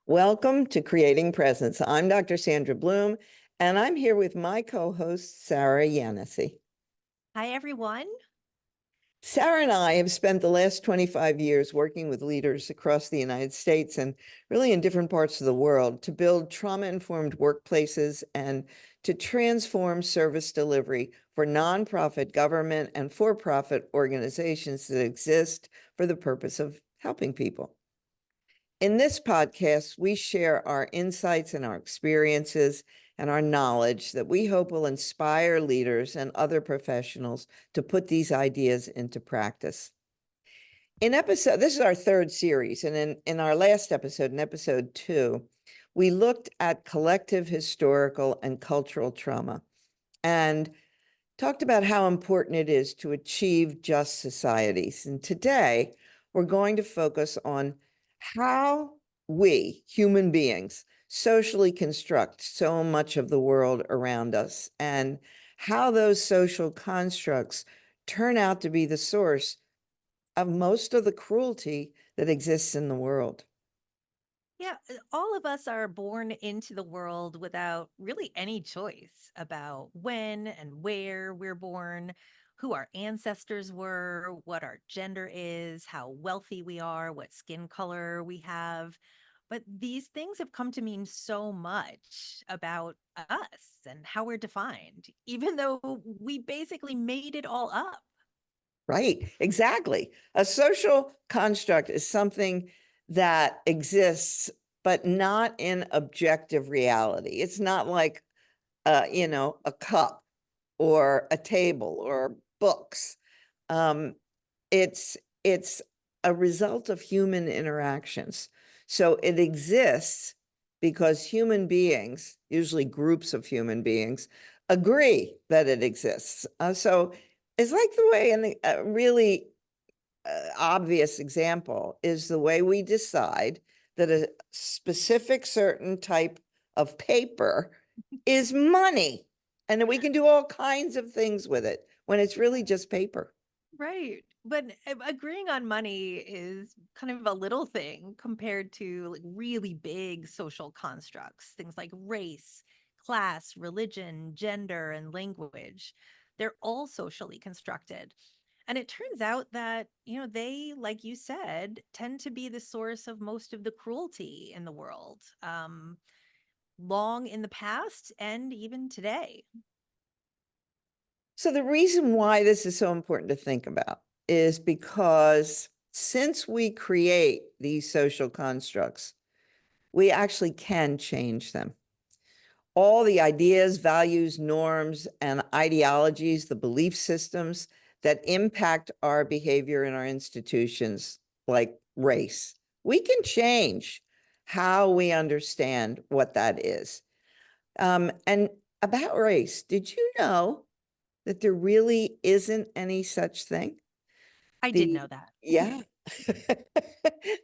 Welcome to Creating Presence. I'm Dr. Sandra Bloom, and I'm here with my co-host, Sarah Yanosy. Hi, everyone. Sarah and I have spent the last 25 years working with leaders across the United States and really in different parts of the world to build trauma-informed workplaces and to transform service delivery for nonprofit, government, and for-profit organizations that exist for the purpose of helping people. In this podcast, we share our insights and our experiences and our knowledge that we hope will inspire leaders and other professionals to put these ideas into practice. This is our third series, and in our last episode, in episode 2, we looked at collective historical and cultural trauma and talked about how important it is to achieve just societies. And today, we're going to focus on how we, human beings, socially construct so much of the world around us and how those social constructs turn out to be the source of most of the cruelty that exists in the world. Yeah, all of us are born into the world without really any choice about when and where we're born, who our ancestors were, what our gender is, how wealthy we are, what skin color we have. But these things have come to mean so much about us and how we're defined, even though we basically made it all up. Right, exactly. A social construct is something that exists, but not in objective reality. It's not like, a cup or a table or books. Um, it's a result of human interactions. So it exists because human beings, usually groups of human beings, agree that it exists. So it's like the way, and a really obvious example is the way we decide that a specific certain type of paper is money, and that we can do all kinds of things with it when it's really just paper. Right. But agreeing on money is kind of a little thing compared to like really big social constructs, things like race, class, religion, gender, and language. They're all socially constructed. And it turns out that, they, like you said, tend to be the source of most of the cruelty in the world, long in the past and even today. So the reason why this is so important to think about is because since we create these social constructs, we actually can change them. All the ideas, values, norms, and ideologies, the belief systems that impact our behavior in our institutions, like race, we can change how we understand what that is. And about race, did you know that there really isn't any such thing? I did know that. Yeah.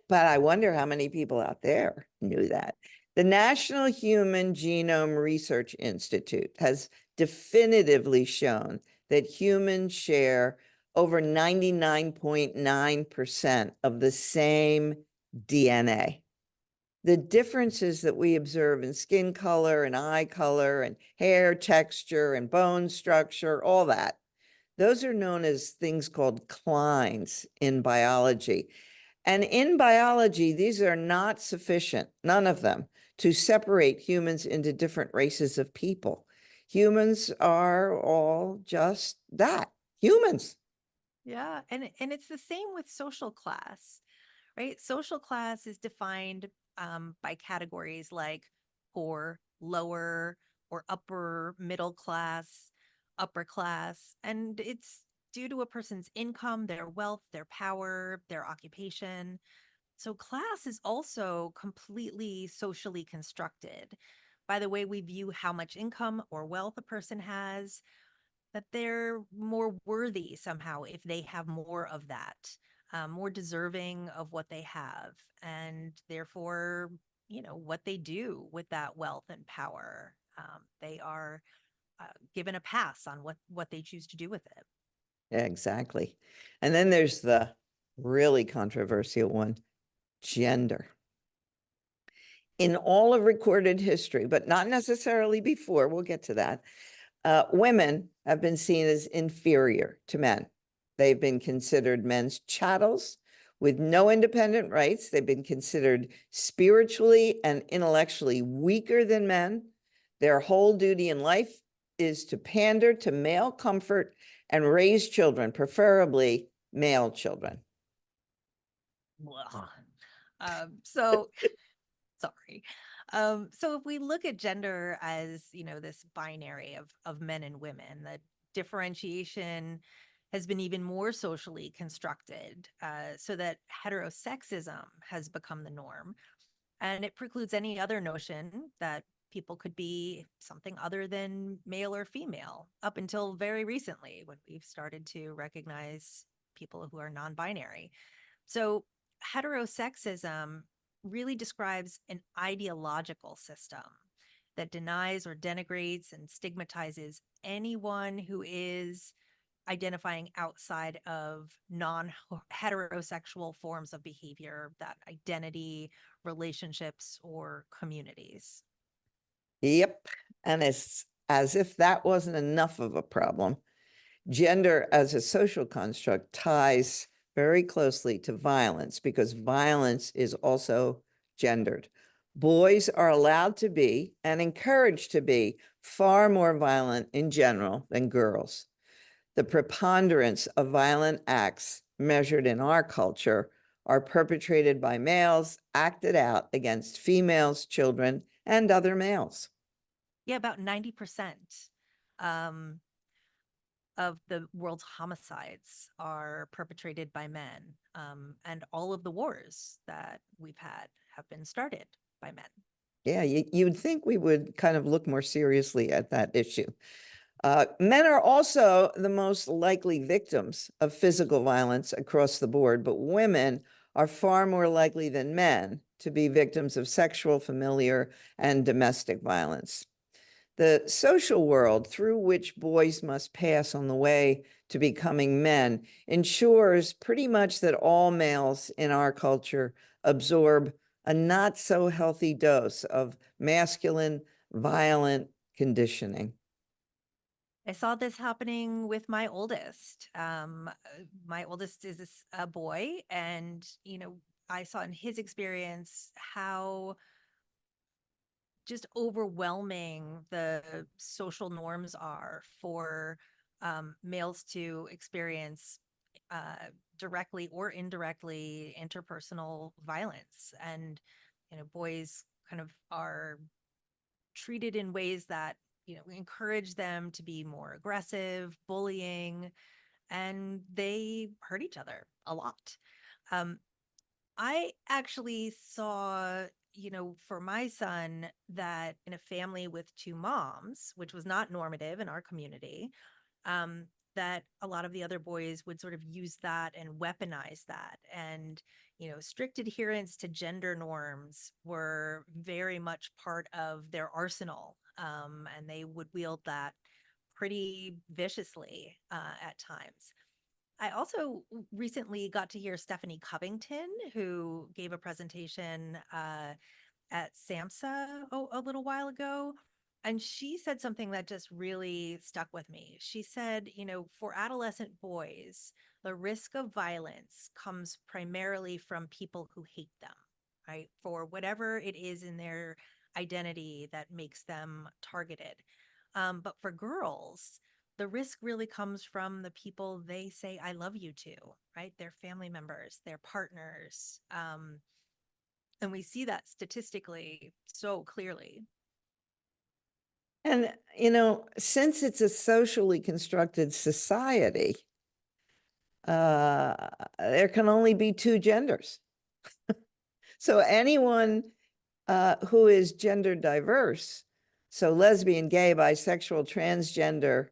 But I wonder how many people out there knew that. The National Human Genome Research Institute has definitively shown that humans share over 99.9% of the same DNA. The differences that we observe in skin color and eye color and hair texture and bone structure, all that, those are known as things called clines in biology. And in biology, these are not sufficient, none of them, to separate humans into different races of people. Humans are all just that, humans. Yeah, and it's the same with social class, right? Social class is defined by categories like poor, lower, or upper middle class, upper class, and it's due to a person's income, their wealth, their power, their occupation. So class is also completely socially constructed by the way we view how much income or wealth a person has, that they're more worthy somehow if they have more of that, more deserving of what they have, and therefore, what they do with that wealth and power. They are given a pass on what they choose to do with it. Yeah, exactly. And then there's the really controversial one, gender. In all of recorded history, but not necessarily before, we'll get to that, women have been seen as inferior to men. They've been considered men's chattels with no independent rights. They've been considered spiritually and intellectually weaker than men. Their whole duty in life is to pander to male comfort and raise children, preferably male children. Ugh. So sorry. So if we look at gender as, this binary of men and women, the differentiation has been even more socially constructed, so that heterosexism has become the norm. And it precludes any other notion that people could be something other than male or female up until very recently, when we've started to recognize people who are non-binary. So heterosexism really describes an ideological system that denies or denigrates and stigmatizes anyone who is identifying outside of non-heterosexual forms of behavior, that identity, relationships, or communities. Yep. And it's as if that wasn't enough of a problem. Gender as a social construct ties very closely to violence because violence is also gendered. Boys are allowed to be and encouraged to be far more violent in general than girls. The preponderance of violent acts measured in our culture are perpetrated by males, acted out against females, children, and other males. Yeah, about 90% um, of the world's homicides are perpetrated by men. And all of the wars that we've had have been started by men. Yeah, you would think we would kind of look more seriously at that issue. Men are also the most likely victims of physical violence across the board, but women are far more likely than men to be victims of sexual, familiar, and domestic violence. The social world through which boys must pass on the way to becoming men ensures pretty much that all males in our culture absorb a not so healthy dose of masculine, violent conditioning. I saw this happening with my oldest. My oldest is a boy, and I saw in his experience how just overwhelming the social norms are for males to experience directly or indirectly interpersonal violence. And boys kind of are treated in ways that encourage them to be more aggressive, bullying, and they hurt each other a lot. um, I actually saw, for my son, that in a family with two moms, which was not normative in our community, um, that a lot of the other boys would sort of use that and weaponize that. And, strict adherence to gender norms were very much part of their arsenal. And they would wield that pretty viciously at times. I also recently got to hear Stephanie Covington, who gave a presentation at SAMHSA a little while ago. And she said something that just really stuck with me. She said, for adolescent boys, the risk of violence comes primarily from people who hate them, right? For whatever it is in their identity that makes them targeted. But for girls, the risk really comes from the people they say I love you to, right? Their family members, their partners. And we see that statistically so clearly. And, since it's a socially constructed society, there can only be two genders. So anyone who is gender diverse, so lesbian, gay, bisexual, transgender,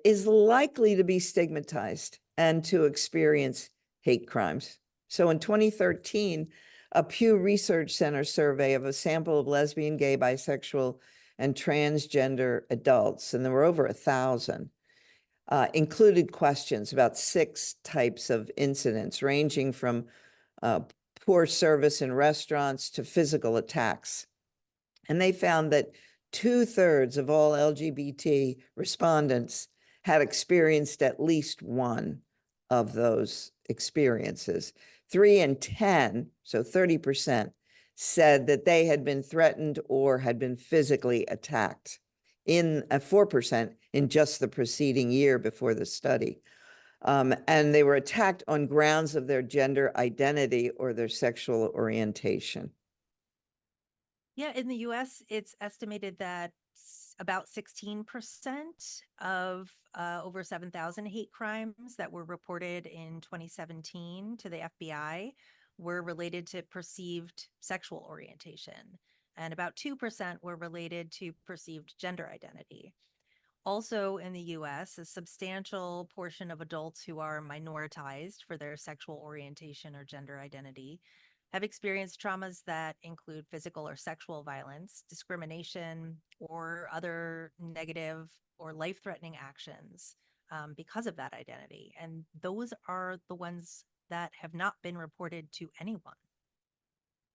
is likely to be stigmatized and to experience hate crimes. So in 2013, a Pew Research Center survey of a sample of lesbian, gay, bisexual, and transgender adults, and there were over 1,000, included questions about 6 types of incidents ranging from poor service in restaurants to physical attacks. And they found that 2/3 of all LGBT respondents had experienced at least one of those experiences. 3 in 10, so 30%, said that they had been threatened or had been physically attacked, in 4% in just the preceding year before the study. And they were attacked on grounds of their gender identity or their sexual orientation. Yeah, in the US, it's estimated that about 16% of over 7,000 hate crimes that were reported in 2017 to the FBI were related to perceived sexual orientation, and about 2% were related to perceived gender identity. Also in the US, a substantial portion of adults who are minoritized for their sexual orientation or gender identity have experienced traumas that include physical or sexual violence, discrimination, or other negative or life-threatening actions because of that identity. And those are the ones that have not been reported to anyone.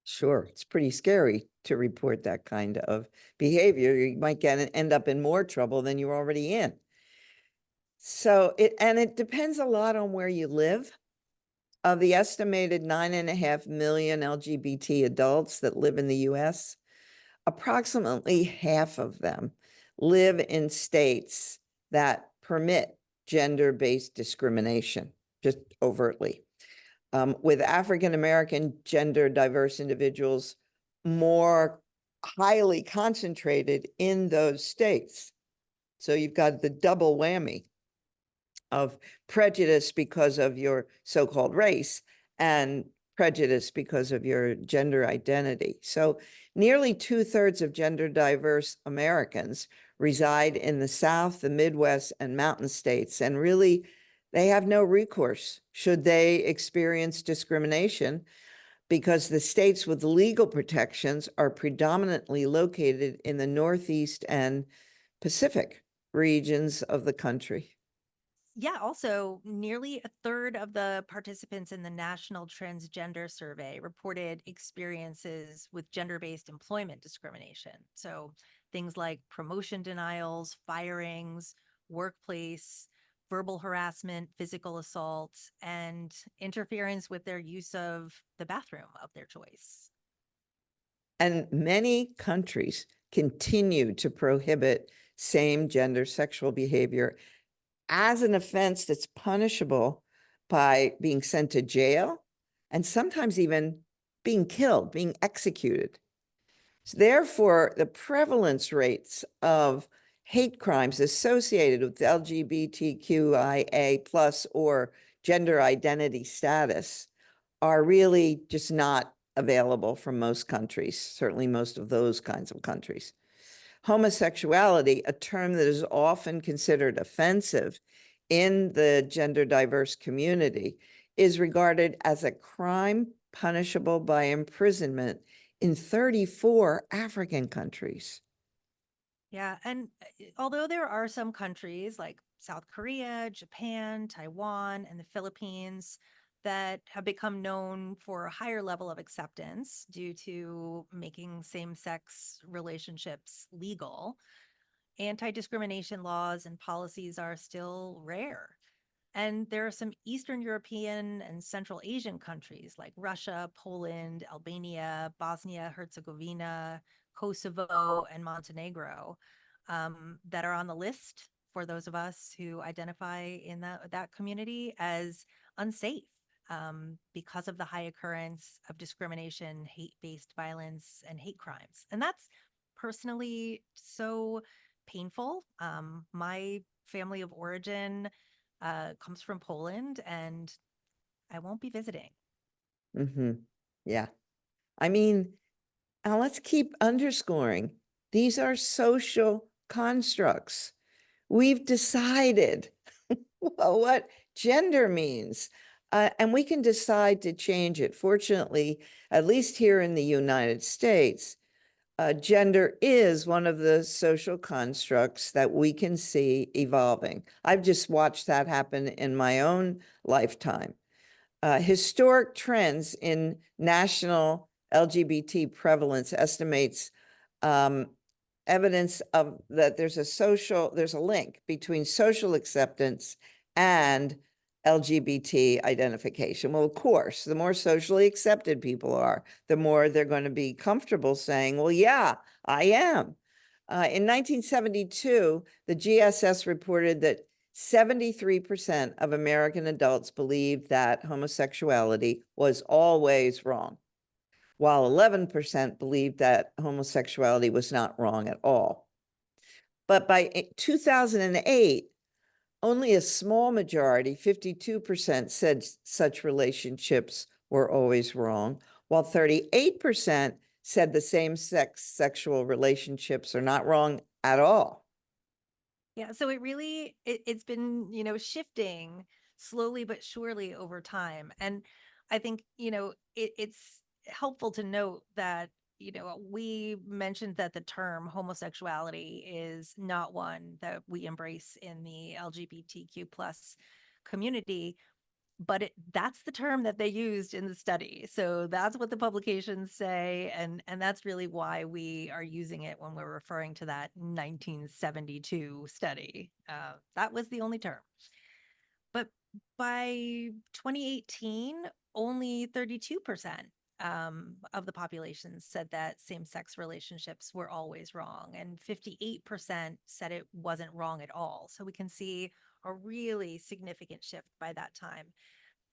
Sure, it's pretty scary to report that kind of behavior. You might end up in more trouble than you're already in. So it depends a lot on where you live. Of the estimated 9.5 million LGBT adults that live in the US, approximately half of them live in states that permit gender-based discrimination, just overtly. With African-American gender diverse individuals more highly concentrated in those states. So you've got the double whammy of prejudice because of your so-called race and prejudice because of your gender identity. So nearly 2/3 of gender diverse Americans reside in the South, the Midwest, and mountain states, and really they have no recourse should they experience discrimination, because the states with legal protections are predominantly located in the Northeast and Pacific regions of the country. Yeah, also, nearly a third of the participants in the National Transgender Survey reported experiences with gender-based employment discrimination. So things like promotion denials, firings, workplace, verbal harassment, physical assault, and interference with their use of the bathroom of their choice. And many countries continue to prohibit same-gender sexual behavior as an offense that's punishable by being sent to jail and sometimes even being killed, being executed. So therefore, the prevalence rates of hate crimes associated with LGBTQIA plus or gender identity status are really just not available from most countries, certainly most of those kinds of countries. Homosexuality, a term that is often considered offensive in the gender diverse community, is regarded as a crime punishable by imprisonment in 34 African countries. Yeah, and although there are some countries like South Korea, Japan, Taiwan, and the Philippines that have become known for a higher level of acceptance due to making same-sex relationships legal, anti-discrimination laws and policies are still rare. And there are some Eastern European and Central Asian countries like Russia, Poland, Albania, Bosnia, Herzegovina, Kosovo, and Montenegro that are on the list for those of us who identify in that community as unsafe because of the high occurrence of discrimination, hate-based violence, and hate crimes. And that's personally so painful. My family of origin comes from Poland, and I won't be visiting. Yeah. I mean, now let's keep underscoring these are social constructs. We've decided well, what gender means, and we can decide to change it. Fortunately, at least here in the United States, gender is one of the social constructs that we can see evolving. I've just watched that happen in my own lifetime. historic trends in national LGBT prevalence estimates evidence of that there's a link between social acceptance and LGBT identification. Well, of course, the more socially accepted people are, the more they're going to be comfortable saying, well, yeah, I am. In 1972, the GSS reported that 73% of American adults believed that homosexuality was always wrong, while 11% believed that homosexuality was not wrong at all. But by 2008, only a small majority, 52%, said such relationships were always wrong, while 38% said the same-sex sexual relationships are not wrong at all. Yeah, so it's been, shifting slowly but surely over time. And I think, it's helpful to note that, we mentioned that the term homosexuality is not one that we embrace in the LGBTQ plus community, but that's the term that they used in the study. So that's what the publications say, and that's really why we are using it when we're referring to that 1972 study. That was the only term. But by 2018, only 32% of the population said that same-sex relationships were always wrong, and 58% said it wasn't wrong at all. So we can see a really significant shift by that time.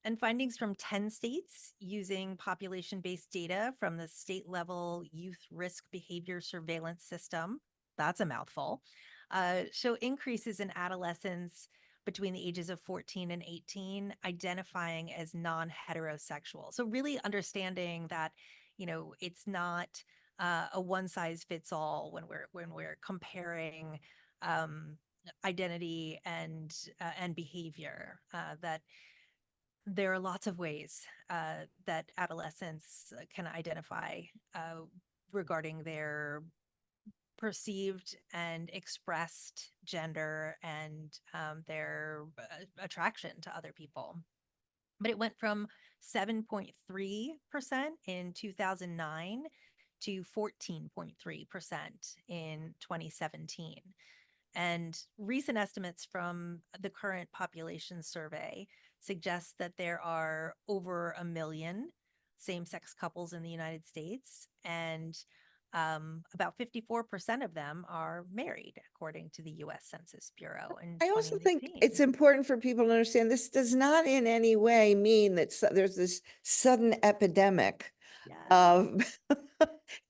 And findings from 10 states using population-based data from the state level youth risk behavior surveillance system, that's a mouthful, show increases in adolescents between the ages of 14 and 18 identifying as non-heterosexual. So really understanding that, it's not a one size fits all when we're comparing identity and behavior, that there are lots of ways that adolescents can identify regarding their perceived and expressed gender and their attraction to other people. But it went from 7.3% in 2009 to 14.3% in 2017. And recent estimates from the current population survey suggest that there are over 1 million same-sex couples in the United States, and about 54% of them are married, according to the U.S. Census Bureau in I also think 2019. it's important for people to understand this does not in any way mean that there's this sudden epidemic Yes. of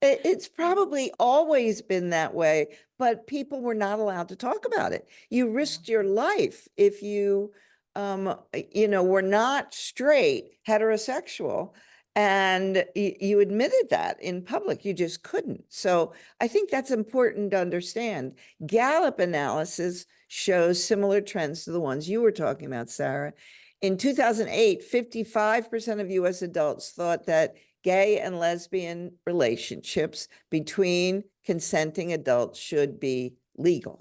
it's probably always been that way, but people were not allowed to talk about it. You risked your life if you were not straight, heterosexual, and you admitted that in public. You just couldn't. So I think that's important to understand. Gallup analysis shows similar trends to the ones you were talking about, Sarah. In 2008, 55% of US adults thought that gay and lesbian relationships between consenting adults should be legal.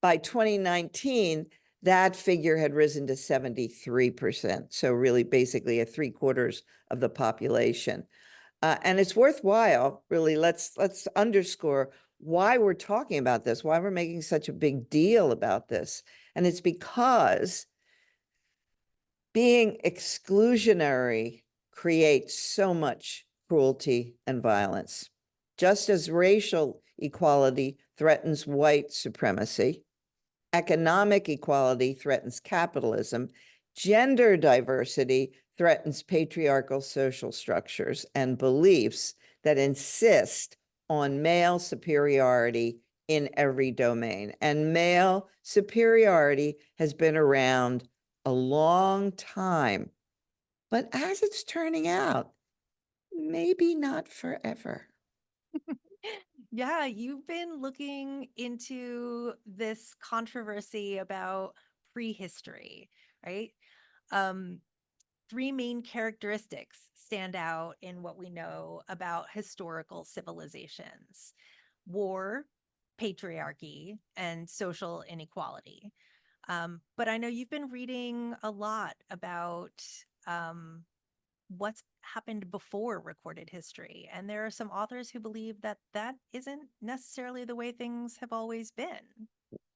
By 2019, that figure had risen to 73%. So really basically a 3/4 of the population. And it's worthwhile, really, let's underscore why we're talking about this, why we're making such a big deal about this. And it's because being exclusionary creates so much cruelty and violence. Just as racial equality threatens white supremacy, economic equality threatens capitalism, gender diversity threatens patriarchal social structures and beliefs that insist on male superiority in every domain. And male superiority has been around a long time, but as it's turning out, maybe not forever. Yeah, you've been looking into this controversy about prehistory, right? Um, Three main characteristics stand out in what we know about historical civilizations: war, patriarchy, and social inequality. But I know you've been reading a lot about what's happened before recorded history. And there are some authors who believe that that isn't necessarily the way things have always been.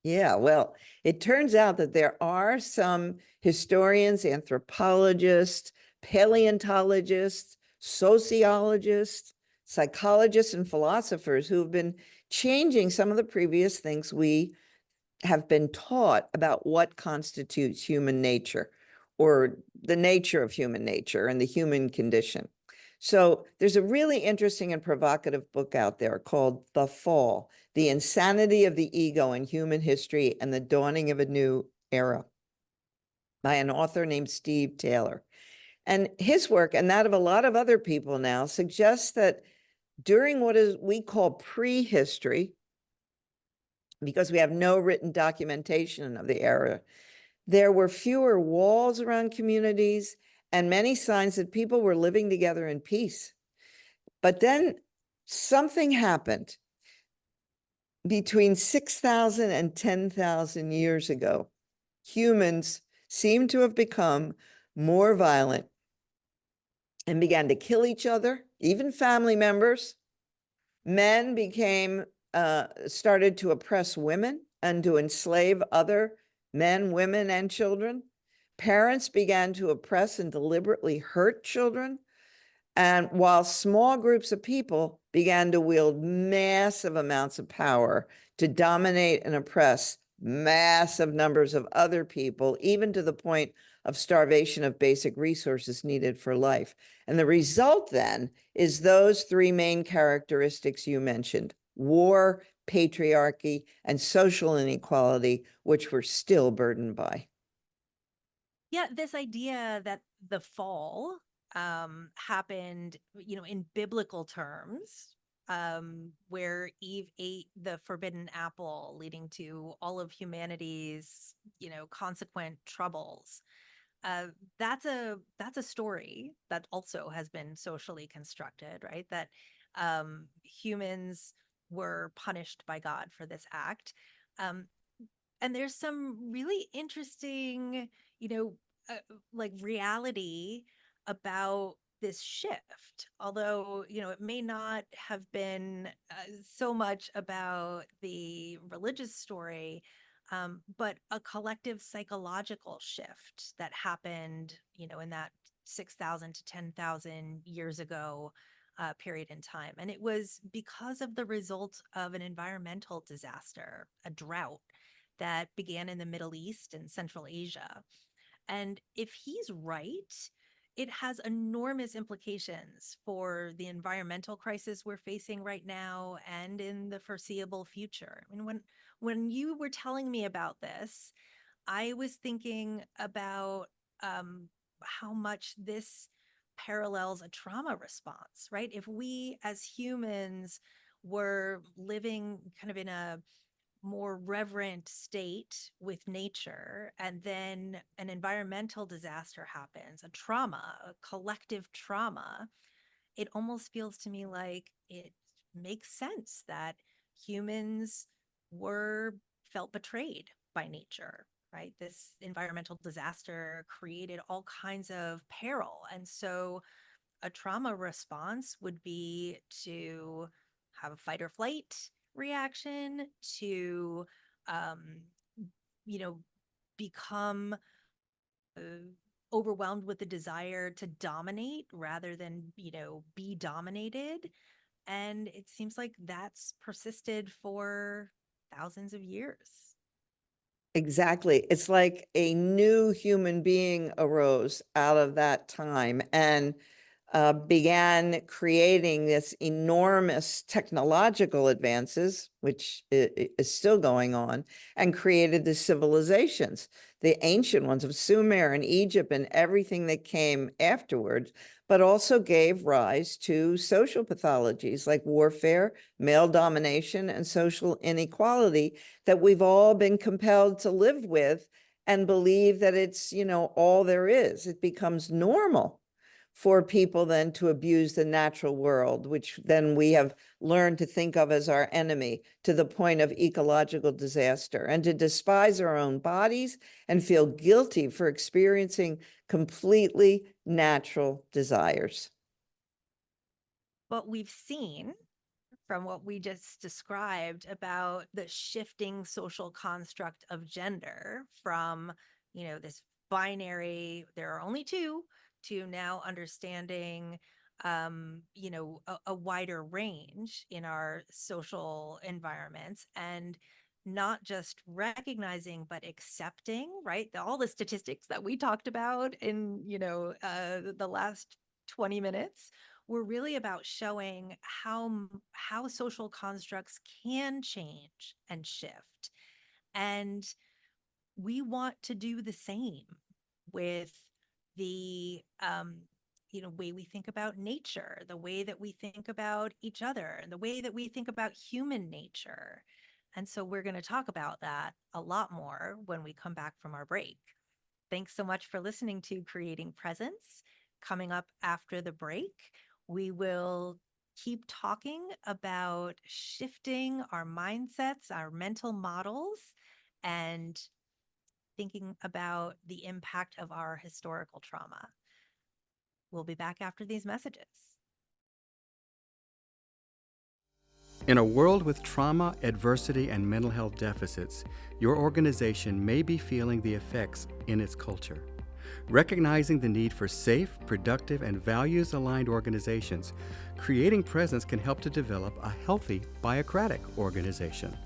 Yeah, well, it turns out that there are some historians, anthropologists, paleontologists, sociologists, psychologists, and philosophers who have been changing some of the previous things we have been taught about what constitutes human nature or the nature of human nature and the human condition. So there's a really interesting and provocative book out there called The Fall, The Insanity of the Ego in Human History and the Dawning of a New Era by an author named Steve Taylor. And his work and that of a lot of other people now suggests that during what is we call prehistory, because we have no written documentation of the era, there were fewer walls around communities and many signs that people were living together in peace. But then something happened between 6,000 and 10,000 years ago. Humans seem to have become more violent and began to kill each other, even family members. Men started to oppress women and to enslave other men, women, and children. Parents began to oppress and deliberately hurt children. And while small groups of people began to wield massive amounts of power to dominate and oppress massive numbers of other people, even to the point of starvation of basic resources needed for life. And the result then is those three main characteristics you mentioned: war, patriarchy, and social inequality, which we're still burdened by. Yeah, this idea that the fall happened, in biblical terms, where Eve ate the forbidden apple, leading to all of humanity's, consequent troubles. Uh, that's a story that also has been socially constructed, right? That humans were punished by God for this act. Um, and there's some really interesting, you know, like reality about this shift. Although, it may not have been so much about the religious story, but a collective psychological shift that happened, in that 6,000 to 10,000 years ago period in time. And it was because of the result of an environmental disaster, a drought that began in the Middle East and Central Asia. And if he's right, it has enormous implications for the environmental crisis we're facing right now and in the foreseeable future. I mean, when you were telling me about this, I was thinking about how much this parallels a trauma response, right? If we as humans were living kind of in a more reverent state with nature, and then an environmental disaster happens, a trauma, a collective trauma, it almost feels to me like it makes sense that humans were felt betrayed by nature, right? This environmental disaster created all kinds of peril. And so a trauma response would be to have a fight or flight reaction, to um, you know become uh, overwhelmed with the desire to dominate rather than be dominated. And it seems like that's persisted for thousands of years. Exactly. It's like a new human being arose out of that time and began creating this enormous technological advances, which is still going on, and created the civilizations, the ancient ones of Sumer and Egypt and everything that came afterwards, but also gave rise to social pathologies like warfare, male domination, and social inequality that we've all been compelled to live with and believe that it's, all there is. It becomes normal. for people then to abuse the natural world, which then we have learned to think of as our enemy, to the point of ecological disaster, and to despise our own bodies and feel guilty for experiencing completely natural desires. What we've seen from what we just described about the shifting social construct of gender from, this binary, there are only two, to now understanding, a wider range in our social environments, and not just recognizing but accepting, right, all the statistics that we talked about in the last 20 minutes were really about showing how social constructs can change and shift. And we want to do the same with the way we think about nature, the way that we think about each other, and the way that we think about human nature. And so we're going to talk about that a lot more when we come back from our break. Thanks so much for listening to Creating Presence. Coming up after the break, we will keep talking about shifting our mindsets, our mental models, and thinking about the impact of our historical trauma. We'll be back after these messages. In a world with trauma, adversity, and mental health deficits, your organization may be feeling the effects in its culture. Recognizing the need for safe, productive, and values-aligned organizations, Creating Presence can help to develop a healthy, biocratic organization.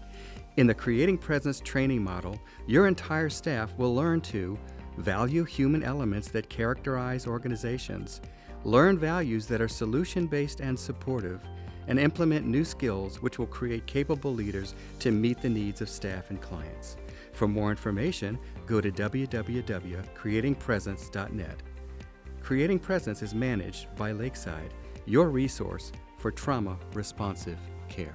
In the Creating Presence training model, your entire staff will learn to value human elements that characterize organizations, learn values that are solution-based and supportive, and implement new skills which will create capable leaders to meet the needs of staff and clients. For more information, go to www.creatingpresence.net. Creating Presence is managed by Lakeside, your resource for trauma-responsive care.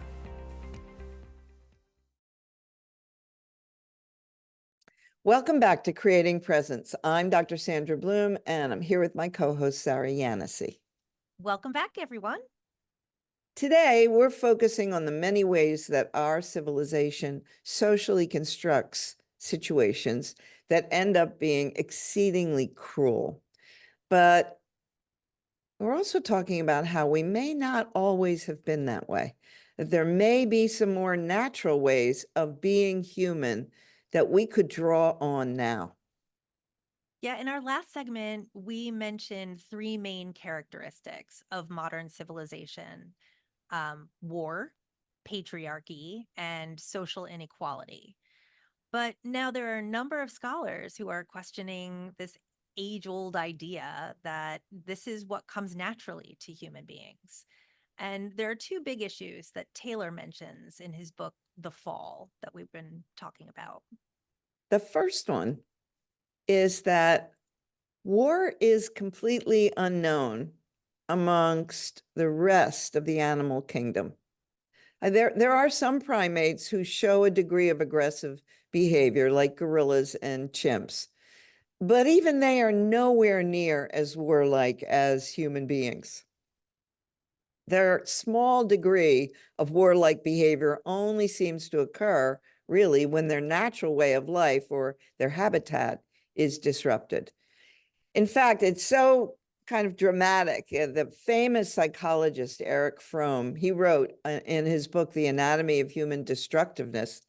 Welcome back to Creating Presence. I'm Dr. Sandra Bloom, and I'm here with my co-host, Sarah Yanosy. Welcome back, everyone. Today, we're focusing on the many ways that our civilization socially constructs situations that end up being exceedingly cruel. But we're also talking about how we may not always have been that way, that there may be some more natural ways of being human that we could draw on now. Yeah, in our last segment, we mentioned three main characteristics of modern civilization: war, patriarchy, and social inequality. But now there are a number of scholars who are questioning this age-old idea that this is what comes naturally to human beings. And there are two big issues that Taylor mentions in his book, The Fall, that we've been talking about. The first one is that war is completely unknown amongst the rest of the animal kingdom. There are some primates who show a degree of aggressive behavior, like gorillas and chimps, but even they are nowhere near as warlike as human beings. Their small degree of warlike behavior only seems to occur, really, when their natural way of life or their habitat is disrupted. In fact, it's so kind of dramatic. The famous psychologist Eric Fromm, he wrote in his book, The Anatomy of Human Destructiveness,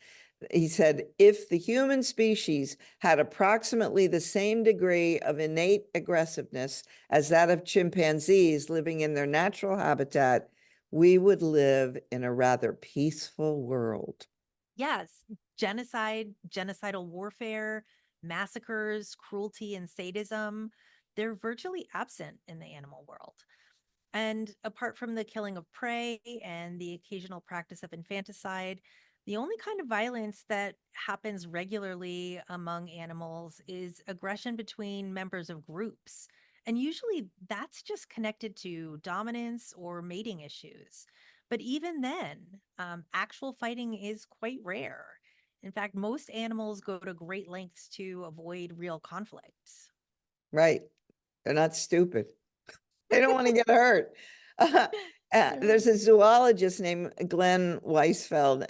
he said, if the human species had approximately the same degree of innate aggressiveness as that of chimpanzees living in their natural habitat, we would live in a rather peaceful world. Yes, genocide, genocidal warfare, massacres, cruelty, and sadism, they're virtually absent in the animal world. And apart from the killing of prey and the occasional practice of infanticide, the only kind of violence that happens regularly among animals is aggression between members of groups. And usually that's just connected to dominance or mating issues. But even then, actual fighting is quite rare. In fact, most animals go to great lengths to avoid real conflicts. Right. They're not stupid. They don't want to get hurt. There's a zoologist named Glenn Weisfeld,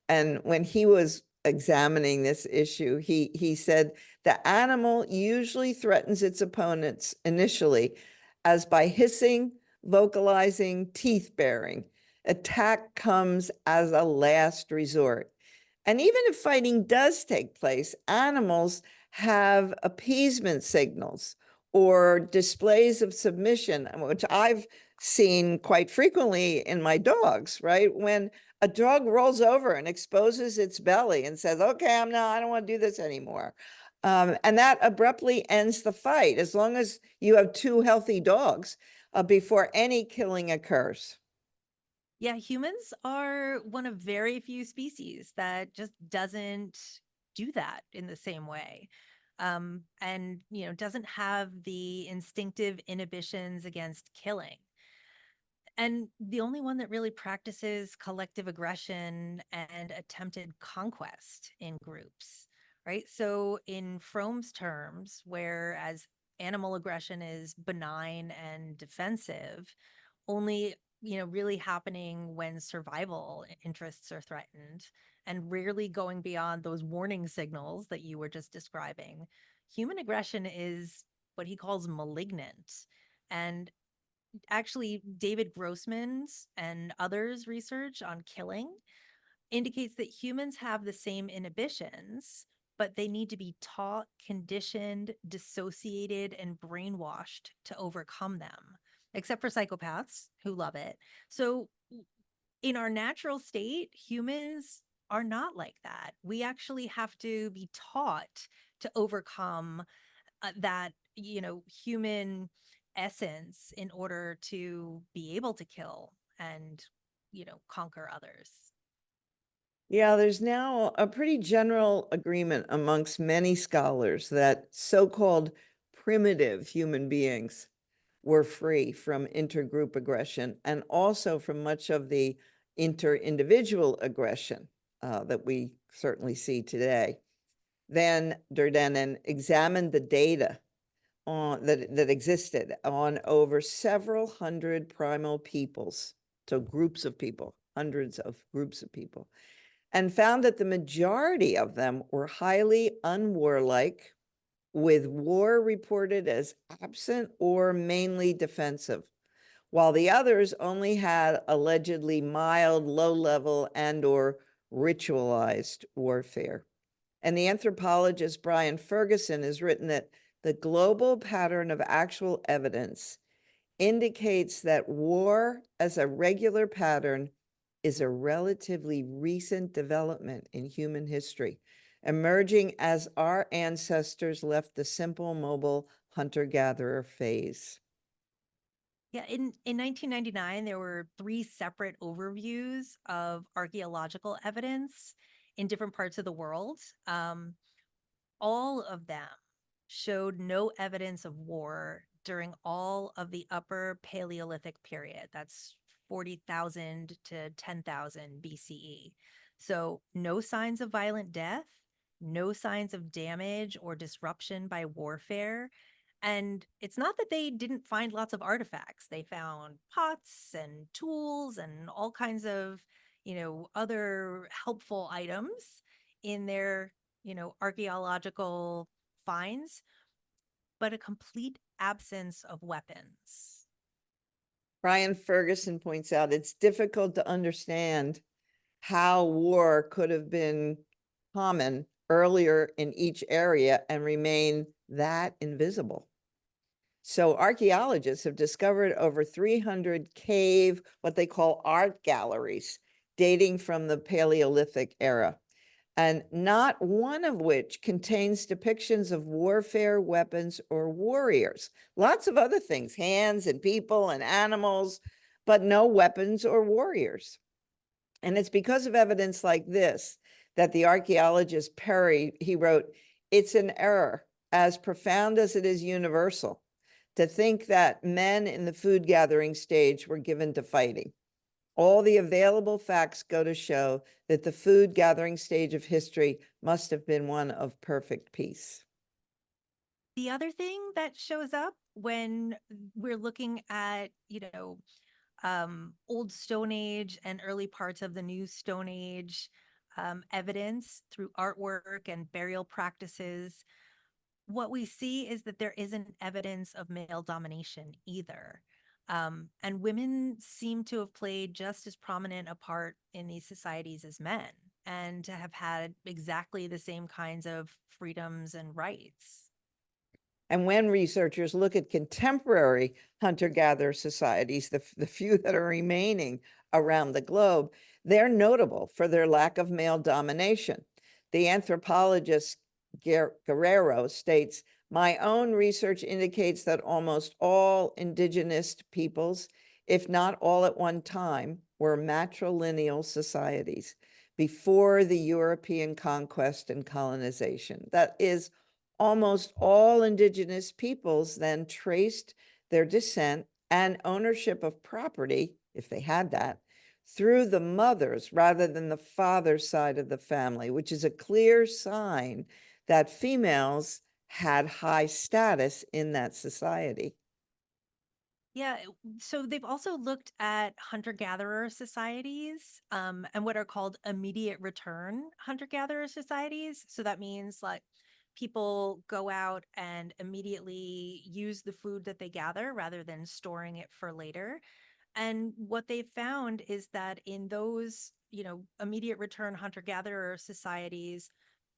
and when he was examining this issue, he said the animal usually threatens its opponents initially as by hissing, vocalizing, teeth baring. Attack comes as a last resort. And even if fighting does take place, animals have appeasement signals or displays of submission, which I've seen quite frequently in my dogs, right? When a dog rolls over and exposes its belly and says, okay, I don't want to do this anymore. And that abruptly ends the fight, as long as you have two healthy dogs before any killing occurs. Yeah, humans are one of very few species that just doesn't do that in the same way. And doesn't have the instinctive inhibitions against killing. And the only one that really practices collective aggression and attempted conquest in groups, right? So in Fromm's terms, whereas animal aggression is benign and defensive, only really happening when survival interests are threatened, and rarely going beyond those warning signals that you were just describing. Human aggression is what he calls malignant. And actually, David Grossman's and others' research on killing indicates that humans have the same inhibitions, but they need to be taught, conditioned, dissociated, and brainwashed to overcome them, except for psychopaths who love it. So, in our natural state, humans are not like that. We actually have to be taught to overcome that, human essence in order to be able to kill and, conquer others. Yeah, there's now a pretty general agreement amongst many scholars that so-called primitive human beings were free from intergroup aggression and also from much of the inter-individual aggression that we certainly see today. Then Durdenin examined the data that existed on over several hundred primal peoples, so groups of people, hundreds of groups of people, and found that the majority of them were highly unwarlike, with war reported as absent or mainly defensive, while the others only had allegedly mild, low-level and or ritualized warfare. And the anthropologist Brian Ferguson has written that the global pattern of actual evidence indicates that war as a regular pattern is a relatively recent development in human history, emerging as our ancestors left the simple, mobile hunter-gatherer phase. Yeah, in 1999, there were 3 separate overviews of archaeological evidence in different parts of the world. All of them showed no evidence of war during all of the Upper Paleolithic period. That's 40,000 to 10,000 BCE. So no signs of violent death, no signs of damage or disruption by warfare. And it's not that they didn't find lots of artifacts. They found pots and tools and all kinds of, other helpful items in their, archaeological finds, but a complete absence of weapons. Brian Ferguson points out it's difficult to understand how war could have been common earlier in each area and remain that invisible. So archaeologists have discovered over 300 cave, what they call art galleries, dating from the Paleolithic era, and not one of which contains depictions of warfare, weapons, or warriors. Lots of other things, hands and people and animals, but no weapons or warriors. And it's because of evidence like this that the archaeologist Perry, he wrote, "It's an error as profound as it is universal to think that men in the food gathering stage were given to fighting. All the available facts go to show that the food gathering stage of history must have been one of perfect peace." The other thing that shows up when we're looking at, old Stone Age and early parts of the new Stone Age evidence through artwork and burial practices, what we see is that there isn't evidence of male domination either. And women seem to have played just as prominent a part in these societies as men and to have had exactly the same kinds of freedoms and rights. And when researchers look at contemporary hunter-gatherer societies, the few that are remaining around the globe, they're notable for their lack of male domination. The anthropologist Guerrero states, "My own research indicates that almost all indigenous peoples, if not all at one time, were matrilineal societies before the European conquest and colonization." That is, almost all indigenous peoples then traced their descent and ownership of property, if they had that, through the mother's rather than the father's side of the family, which is a clear sign that females had high status in that society. Yeah, so they've also looked at hunter-gatherer societies and what are called immediate return hunter-gatherer societies. So that means like people go out and immediately use the food that they gather rather than storing it for later. And what they've found is that in those, immediate return hunter-gatherer societies,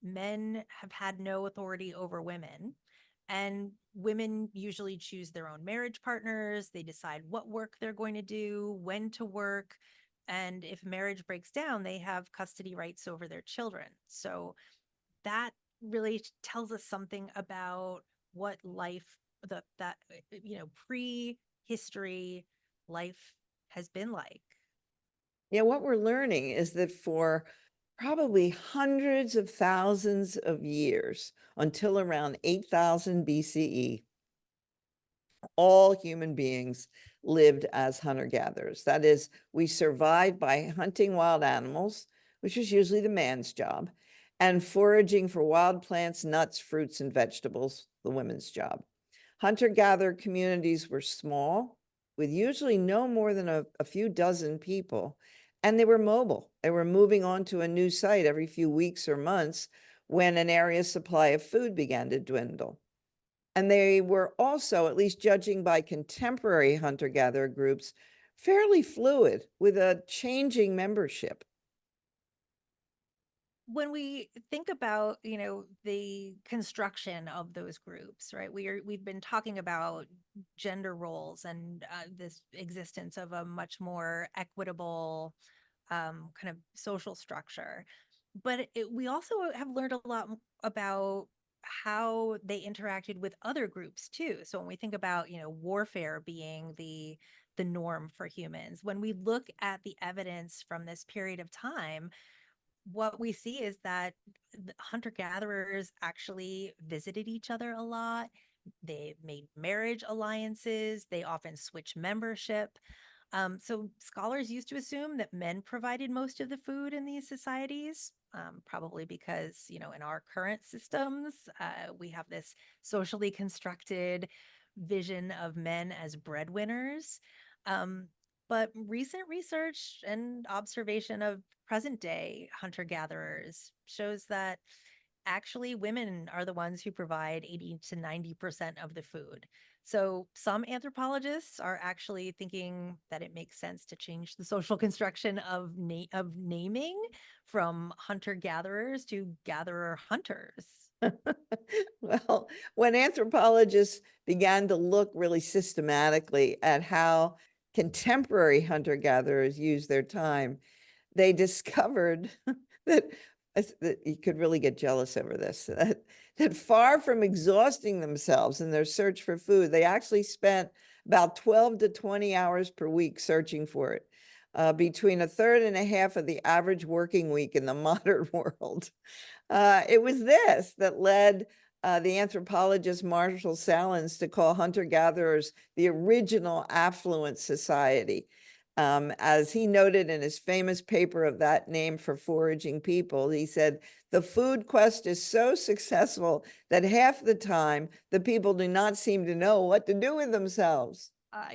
men have had no authority over women. And women usually choose their own marriage partners. They decide what work they're going to do, when to work. And if marriage breaks down, they have custody rights over their children. So that really tells us something about what life, that pre-history life has been like. Yeah, what we're learning is that for probably hundreds of thousands of years, until around 8,000 BCE, all human beings lived as hunter-gatherers. That is, we survived by hunting wild animals, which was usually the man's job, and foraging for wild plants, nuts, fruits, and vegetables, the women's job. Hunter-gatherer communities were small, with usually no more than a few dozen people, and they were mobile. They were moving on to a new site every few weeks or months when an area's supply of food began to dwindle. And they were also, at least judging by contemporary hunter-gatherer groups, fairly fluid with a changing membership. When we think about, the construction of those groups, right? We've been talking about gender roles and this existence of a much more equitable kind of social structure. But we also have learned a lot about how they interacted with other groups too. So when we think about, warfare being the norm for humans, when we look at the evidence from this period of time, what we see is that hunter-gatherers actually visited each other a lot. They made marriage alliances. They often switched membership. So scholars used to assume that men provided most of the food in these societies, probably because, in our current systems, we have this socially constructed vision of men as breadwinners. But recent research and observation of present day hunter gatherers shows that actually women are the ones who provide 80 to 90% of the food. So some anthropologists are actually thinking that it makes sense to change the social construction of naming from hunter gatherers to gatherer hunters. Well, when anthropologists began to look really systematically at how contemporary hunter-gatherers use their time, they discovered that, that you could really get jealous over this, that far from exhausting themselves in their search for food, they actually spent about 12 to 20 hours per week searching for it, between a third and a half of the average working week in the modern world. It was this that led the anthropologist Marshall Salins to call hunter-gatherers the original affluent society. As he noted in his famous paper of that name for foraging people, he said, the food quest is so successful that half the time the people do not seem to know what to do with themselves.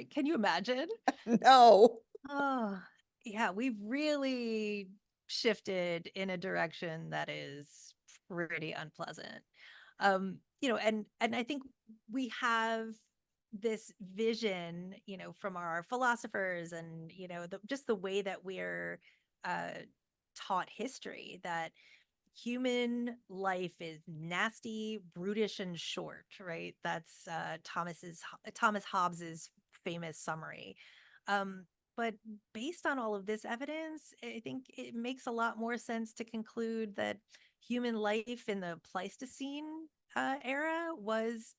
Can you imagine? No. Oh, yeah, we've really shifted in a direction that is pretty unpleasant. And I think we have this vision, from our philosophers and, just the way that we're uh, taught history, that human life is nasty, brutish, and short, right? That's Thomas Hobbes's famous summary. Um, but based on all of this evidence, I think it makes a lot more sense to conclude that human life in the Pleistocene era was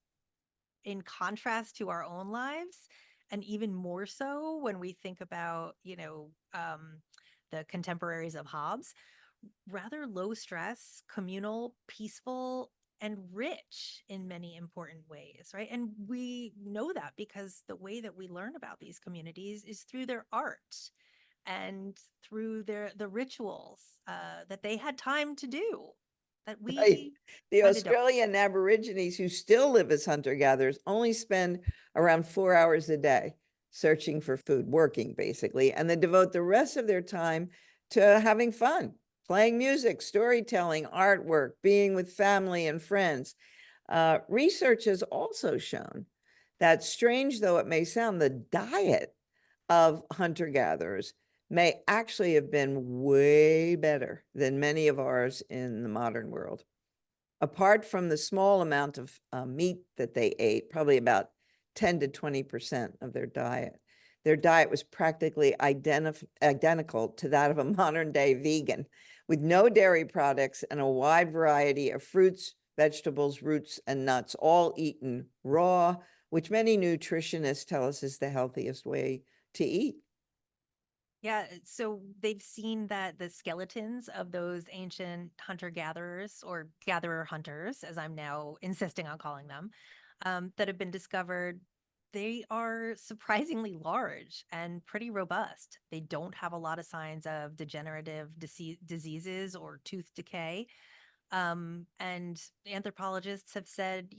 in contrast to our own lives, and even more so when we think about, the contemporaries of Hobbes, rather low stress, communal, peaceful, and rich in many important ways, right? And we know that because the way that we learn about these communities is through their art and through the rituals that they had time to do that Right. we The kind of don't. Australian Aborigines who still live as hunter-gatherers only spend around 4 hours a day searching for food, working basically, and they devote the rest of their time to having fun, playing music, storytelling, artwork, being with family and friends. Research has also shown that, strange though it may sound, the diet of hunter-gatherers may actually have been way better than many of ours in the modern world. Apart from the small amount of meat that they ate, probably about 10 to 20% of their diet was practically identical to that of a modern day vegan, with no dairy products and a wide variety of fruits, vegetables, roots, and nuts, all eaten raw, which many nutritionists tell us is the healthiest way to eat. Yeah, so they've seen that the skeletons of those ancient hunter-gatherers, or gatherer-hunters, as I'm now insisting on calling them, that have been discovered, they are surprisingly large and pretty robust. They don't have a lot of signs of degenerative diseases or tooth decay. And anthropologists have said,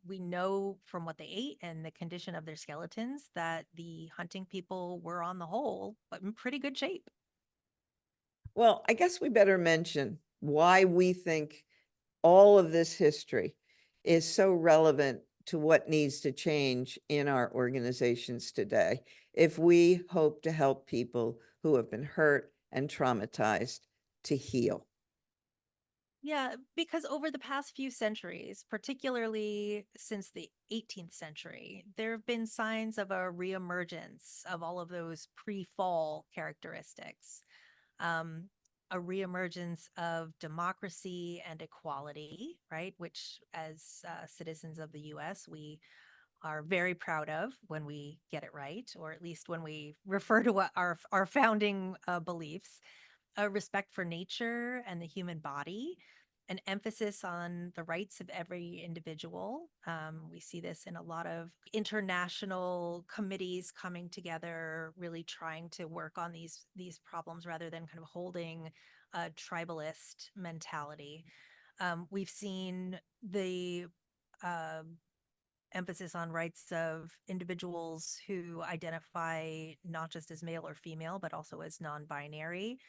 we know from what they ate and the condition of their skeletons that the hunting people were, on the whole, but in pretty good shape. Well, I guess we better mention why we think all of this history is so relevant to what needs to change in our organizations today if we hope to help people who have been hurt and traumatized to heal. Yeah, because over the past few centuries, particularly since the 18th century, there have been signs of a reemergence of all of those pre-fall characteristics. Um, a reemergence of democracy and equality, right? Which, as citizens of the US, we are very proud of when we get it right, or at least when we refer to what our founding beliefs. A respect for nature and the human body, an emphasis on the rights of every individual. We see this in a lot of international committees coming together, really trying to work on these problems rather than kind of holding a tribalist mentality. We've seen the uh, emphasis on rights of individuals who identify not just as male or female, but also as non-binary,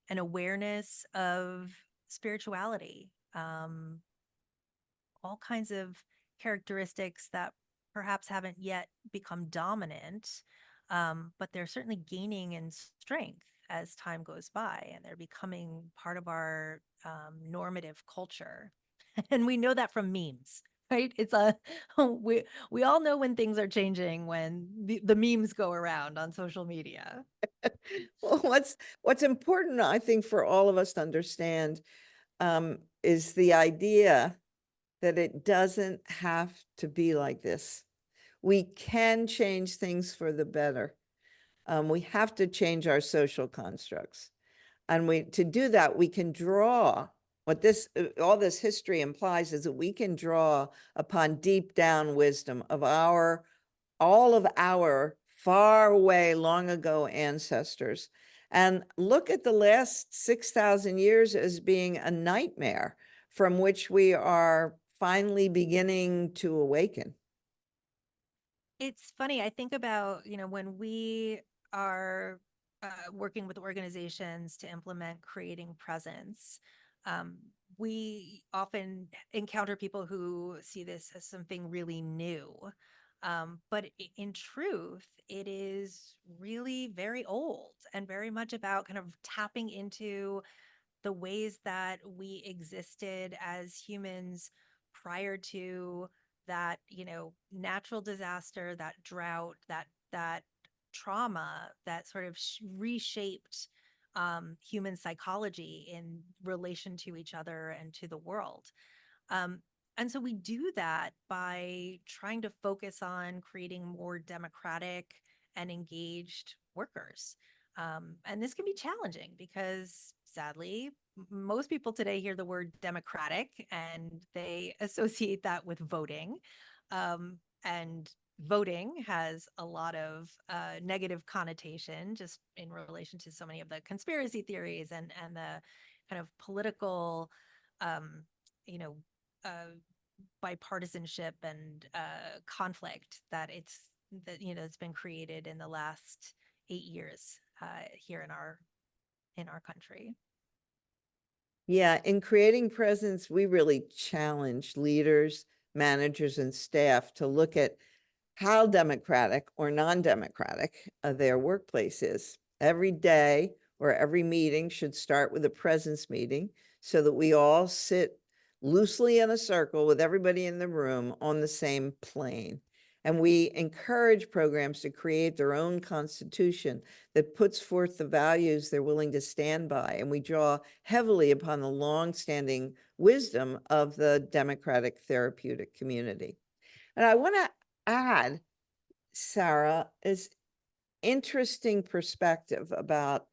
an awareness of spirituality, all kinds of characteristics that perhaps haven't yet become dominant, but they're certainly gaining in strength as time goes by, and they're becoming part of our normative culture. And we know that from memes. Right? It's a we all know when things are changing when the memes go around on social media. Well, what's important, I think, for all of us to understand is the idea that it doesn't have to be like this. We can change things for the better. We have to change our social constructs. And to do that, we can draw what all this history implies is that we can draw upon deep down wisdom of all of our far away, long ago ancestors, and look at the last 6,000 years as being a nightmare from which we are finally beginning to awaken. It's funny. I think about, when we are working with organizations to implement creating presence, um, we often encounter people who see this as something really new. But in truth, it is really very old and very much about kind of tapping into the ways that we existed as humans prior to that, natural disaster, that drought, that trauma that sort of reshaped human psychology in relation to each other and to the world. Um, and so we do that by trying to focus on creating more democratic and engaged workers. And this can be challenging because sadly, most people today hear the word democratic and they associate that with voting. And voting has a lot of negative connotation just in relation to so many of the conspiracy theories and the kind of political um, you know, uh, bipartisanship and conflict it's been created in the last 8 years here in our country. Yeah, in creating presence, we really challenge leaders, managers, and staff to look at how democratic or non-democratic their workplace is. Every day or every meeting should start with a presence meeting so that we all sit loosely in a circle with everybody in the room on the same plane. And we encourage programs to create their own constitution that puts forth the values they're willing to stand by. And we draw heavily upon the longstanding wisdom of the democratic therapeutic community. And I want to add, Sarah, is interesting perspective about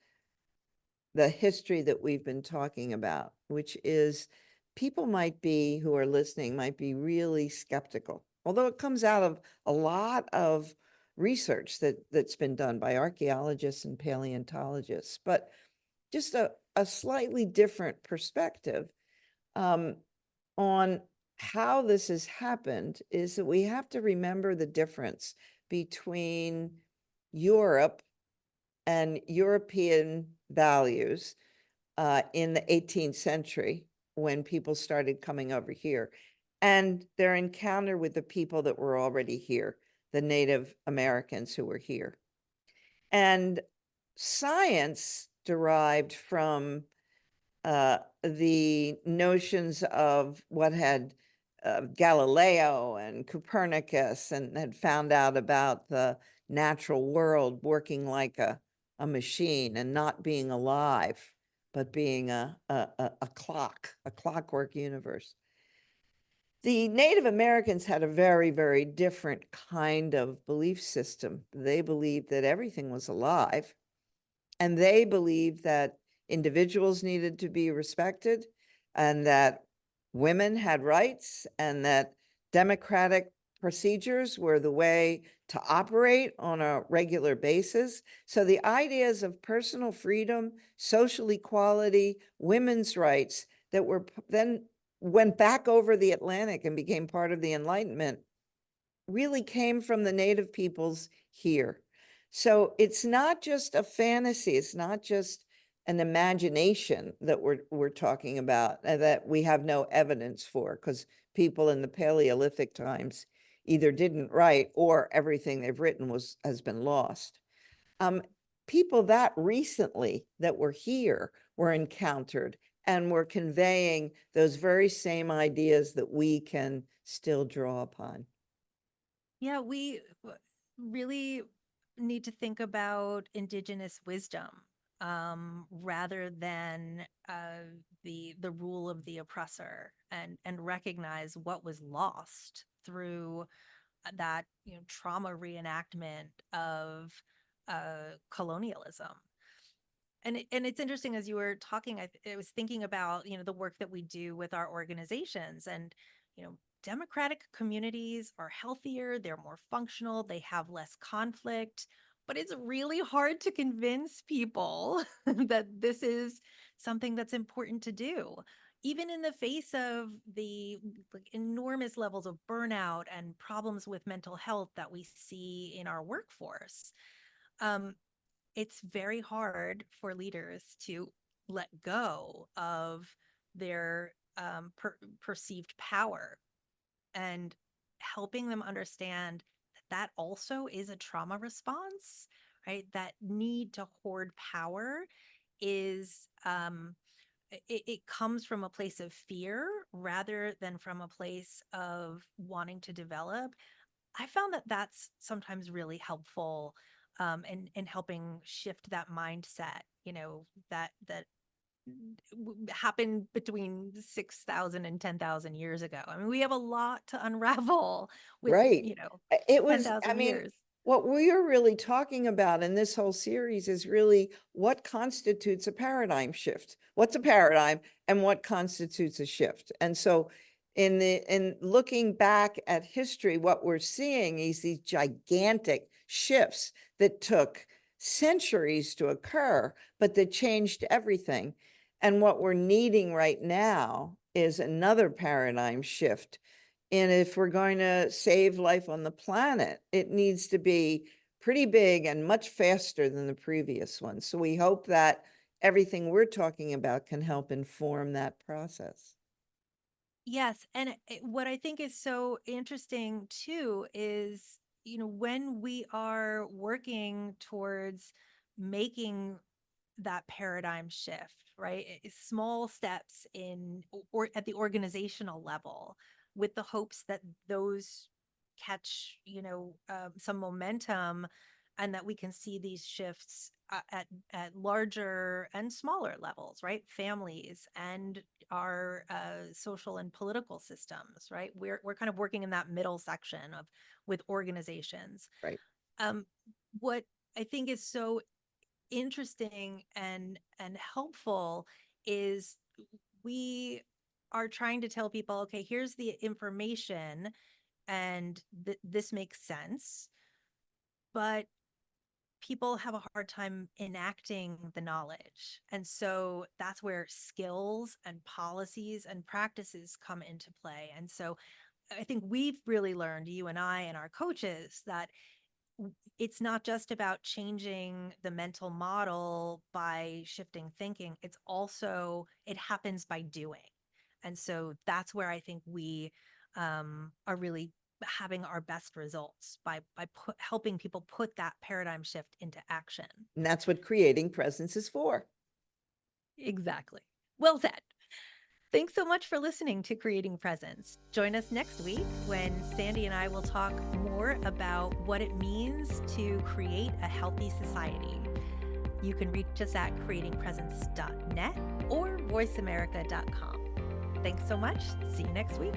the history that we've been talking about, which is people who are listening might be really skeptical, although it comes out of a lot of research that's been done by archaeologists and paleontologists, but just a slightly different perspective um, on how this has happened is that we have to remember the difference between Europe and European values in the 18th century when people started coming over here and their encounter with the people that were already here, the Native Americans who were here. And science derived from the notions of what had Galileo and Copernicus and had found out about the natural world working like a machine and not being alive, but being a clock, a clockwork universe. The Native Americans had a very, very different kind of belief system. They believed that everything was alive, and they believed that individuals needed to be respected and that women had rights and that democratic procedures were the way to operate on a regular basis. So the ideas of personal freedom, social equality, women's rights that were then went back over the Atlantic and became part of the Enlightenment really came from the native peoples here. So it's not just a fantasy, it's not just an imagination that we're talking about that we have no evidence for, because people in the Paleolithic times either didn't write or everything they've written has been lost. People that recently that were here were encountered and were conveying those very same ideas that we can still draw upon. Yeah, we really need to think about indigenous wisdom rather than the rule of the oppressor, and recognize what was lost through that trauma reenactment of colonialism. And it's interesting, as you were talking, I was thinking about the work that we do with our organizations, and democratic communities are healthier, they're more functional, they have less conflict, but it's really hard to convince people that this is something that's important to do. Even in the face of the enormous levels of burnout and problems with mental health that we see in our workforce, it's very hard for leaders to let go of their perceived power, and helping them understand that that also is a trauma response, right? That need to hoard power is it comes from a place of fear rather than from a place of wanting to develop. I found that that's sometimes really helpful, in helping shift that mindset, that happened between 6,000 and 10,000 years ago. I mean, we have a lot to unravel with, Right. It was, I 10,000 mean, years. what we are really talking about in this whole series is really what constitutes a paradigm shift. What's a paradigm and what constitutes a shift? And so in looking back at history, what we're seeing is these gigantic shifts that took centuries to occur, but that changed everything. And what we're needing right now is another paradigm shift. And if we're going to save life on the planet, it needs to be pretty big and much faster than the previous one. So we hope that everything we're talking about can help inform that process. Yes. And what I think is so interesting too is, when we are working towards making that paradigm shift, right? Small steps or at the organizational level, with the hopes that those catch, some momentum, and that we can see these shifts at larger and smaller levels, right? Families and our social and political systems, right? We're kind of working in that middle section of with organizations. Right. What I think is so interesting and helpful is we are trying to tell people, okay, here's the information, and this makes sense, but people have a hard time enacting the knowledge. And so that's where skills and policies and practices come into play. And so I think we've really learned, you and I and our coaches, that it's not just about changing the mental model by shifting thinking. It happens by doing. And so that's where I think we are really having our best results, by helping people put that paradigm shift into action. And that's what creating presence is for. Exactly. Well said. Thanks so much for listening to Creating Presence. Join us next week when Sandy and I will talk more about what it means to create a healthy society. You can reach us at creatingpresence.net or voiceamerica.com. Thanks so much. See you next week.